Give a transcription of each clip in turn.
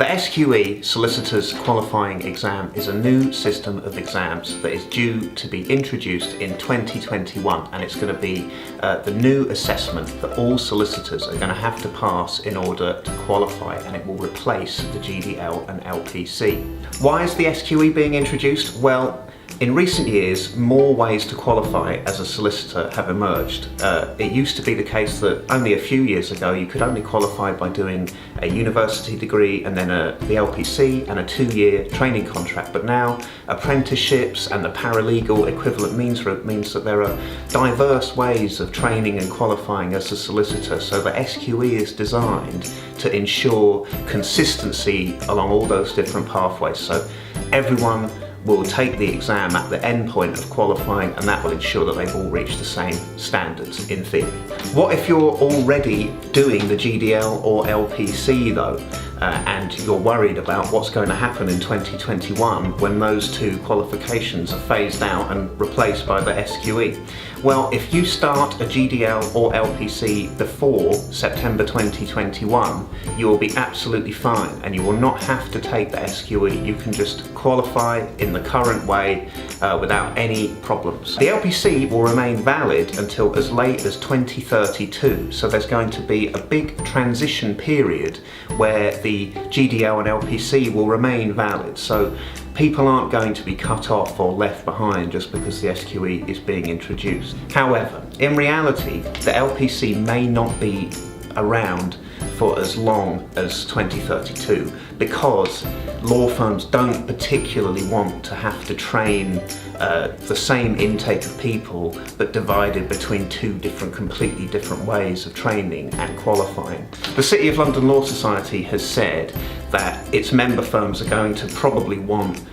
The SQE, Solicitors Qualifying Exam, is a new system of exams that is due to be introduced in 2021, and it's going to be the new assessment that all solicitors are going to have to pass in order to qualify, and it will replace the GDL and LPC. Why is the SQE being introduced? Well, in recent years, more ways to qualify as a solicitor have emerged. It used to be the case that only a few years ago you could only qualify by doing a university degree and then the LPC and a 2-year training contract, but now apprenticeships and the paralegal equivalent means that there are diverse ways of training and qualifying as a solicitor, so the SQE is designed to ensure consistency along all those different pathways. So everyone will take the exam at the end point of qualifying, and that will ensure that they've all reached the same standards in theory. What if you're already doing the GDL or LPC though, and you're worried about what's going to happen in 2021 when those two qualifications are phased out and replaced by the SQE? Well, if you start a GDL or LPC before September 2021, you will be absolutely fine and you will not have to take the SQE. You can just qualify in the current way without any problems. The LPC will remain valid until as late as 2032, so there's going to be a big transition period where the GDL and LPC will remain valid. So people aren't going to be cut off or left behind just because the SQE is being introduced. However, in reality, the LPC may not be around for as long as 2032 because law firms don't particularly want to have to train the same intake of people but divided between two completely different ways of training and qualifying. The City of London Law Society has said that its member firms are going to probably want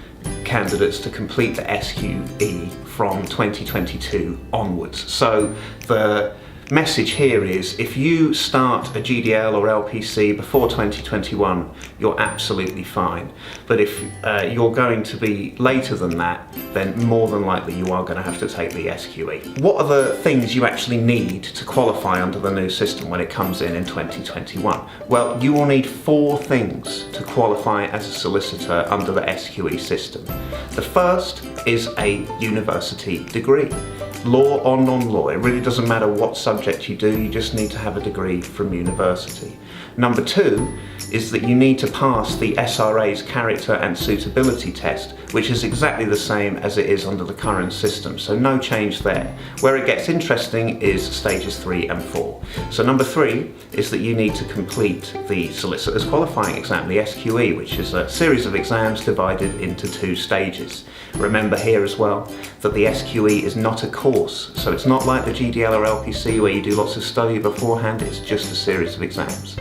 candidates to complete the SQE from 2022 onwards. So the message here is, if you start a GDL or LPC before 2021, you're absolutely fine. But if you're going to be later than that, then more than likely you are going to have to take the SQE. What are the things you actually need to qualify under the new system when it comes in 2021? Well, you will need 4 things to qualify as a solicitor under the SQE system. The first is a university degree. Law or non-law, it really doesn't matter what subject you do, you just need to have a degree from university. Number 2 is that you need to pass the SRA's character and suitability test, which is exactly the same as it is under the current system, so no change there. Where it gets interesting is stages 3 and 4. So number 3 is that you need to complete the Solicitors Qualifying Exam, the SQE, which is a series of exams divided into 2 stages. Remember here as well that the SQE is not a course, so it's not like the GDL or LPC where you do lots of study beforehand, it's just a series of exams.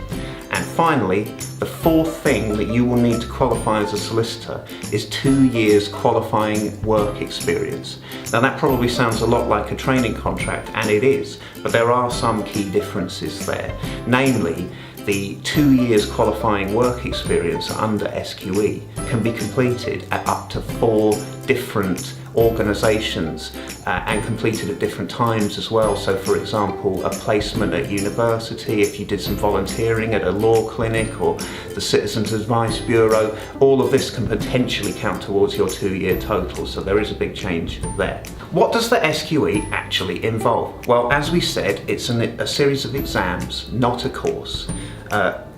And finally, the 4th thing that you will need to qualify as a solicitor is 2 years qualifying work experience. Now that probably sounds a lot like a training contract, and it is, but there are some key differences there. Namely, the 2 years qualifying work experience under SQE can be completed at up to 4 different organisations and completed at different times as well. So for example, a placement at university, if you did some volunteering at a law clinic or the Citizens Advice Bureau, all of this can potentially count towards your 2-year total, so there is a big change there. What does the SQE actually involve? Well, as we said, it's a series of exams, not a course.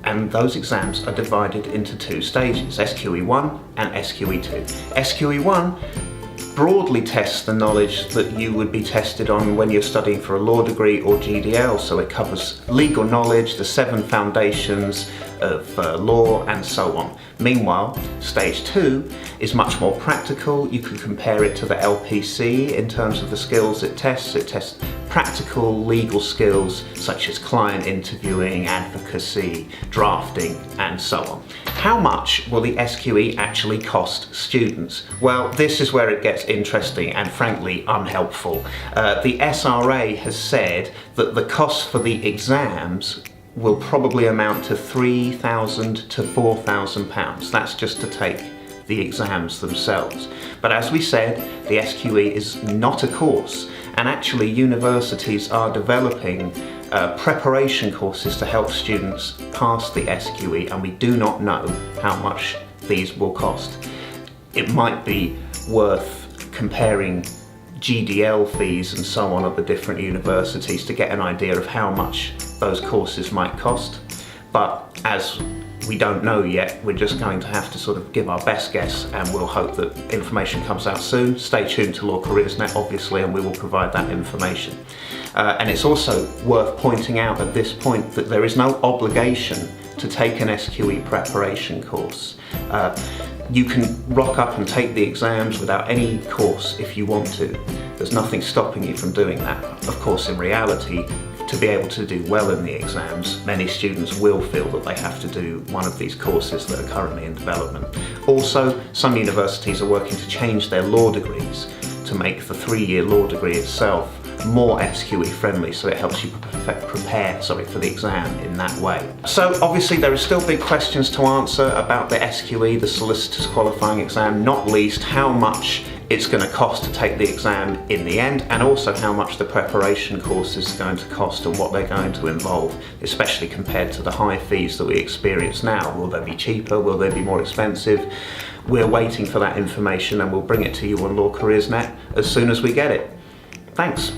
And those exams are divided into 2 stages, SQE1 and SQE2. SQE1 broadly tests the knowledge that you would be tested on when you're studying for a law degree or GDL, so it covers legal knowledge, the 7 foundations of law and so on. Meanwhile, stage 2 is much more practical. You can compare it to the LPC in terms of the skills it tests. It tests practical legal skills such as client interviewing, advocacy, drafting and so on. How much will the SQE actually cost students? Well, this is where it gets interesting and frankly unhelpful. The SRA has said that the cost for the exams will probably amount to £3,000 to £4,000. That's just to take the exams themselves. But as we said, the SQE is not a course, and actually universities are developing preparation courses to help students pass the SQE, and we do not know how much these will cost. It might be worth comparing GDL fees and so on at the different universities to get an idea of how much those courses might cost. But as we don't know yet, we're just going to have to sort of give our best guess, and we'll hope that information comes out soon. Stay tuned to Law Careers Net, obviously, and we will provide that information. And it's also worth pointing out at this point that there is no obligation to take an SQE preparation course. You can rock up and take the exams without any course if you want to. There's nothing stopping you from doing that. Of course, in reality, to be able to do well in the exams, many students will feel that they have to do one of these courses that are currently in development. Also, some universities are working to change their law degrees to make the 3-year law degree itself more SQE friendly, so it helps you prepare for the exam in that way. So obviously there are still big questions to answer about the SQE, the Solicitors Qualifying Exam, not least how much it's going to cost to take the exam in the end, and also how much the preparation course is going to cost and what they're going to involve, especially compared to the high fees that we experience now. Will they be cheaper? Will they be more expensive? We're waiting for that information, and we'll bring it to you on Law Careers Net as soon as we get it. Thanks.